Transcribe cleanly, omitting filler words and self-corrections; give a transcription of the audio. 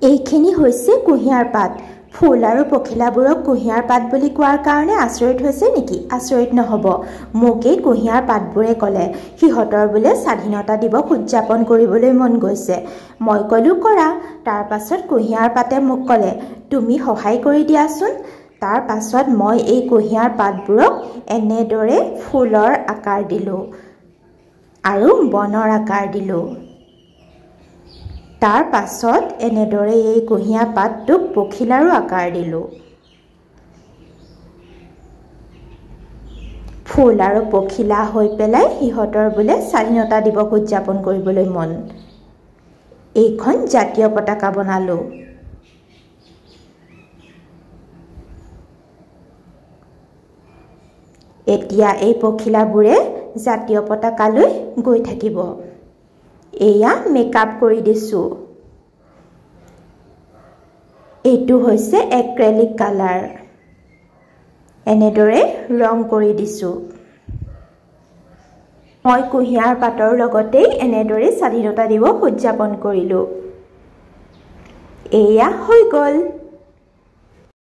এইখিনি হৈছে কুঁহিয়াৰ পাত ফুল আৰু পখিলাবোৰক কুঁহিয়াৰ পাত বুলি কোৱাৰ কাৰণে আচৰিত হৈছে নেকি আচৰিত নহব মোক এই কুঁহিয়াৰ পাতবোৰে ক'লে সিহঁতৰ বোলে স্বাধীনতা দিৱস উদযাপন কৰিবলৈ মন গৈছে মই ক'লো কৰা তাৰ পাছত কুঁহিয়াৰ পাতে মোক ক'লে তুমি সহায় কৰি দিয়াচোন তাৰ পাছত মই এই কুঁহিয়াৰ পাতবোৰক এনেদৰে ফুলৰ আকাৰ দিলো আৰু বনৰ আকাৰ দিলো তাৰ পাছত এনেদৰে এই কুঁহিয়াৰ পাতটোক পখিলাৰো আকাৰ দিলো ফুল আৰু পখিলা হৈ পেলাই সিহঁতৰ বোলে স্বাধীনতা দিৱস উদযাপন কৰিবলৈ মন এইখন জাতীয় পতাকা বনালো এতিয়া এই পখিলাবোৰে জাতীয় পতাকালৈ গৈ থাকিব এয়া মেকআপ কৰি দিছো এইটো হৈছে এক্ৰেলিক কালাৰ এনেদৰে ৰং কৰি দিছো মই কুঁহিয়াৰ পাতৰ লগতে এনেদৰে স্বাধীনতা দিৱস উদযাপন কৰিলো এয়া হৈ গ'ল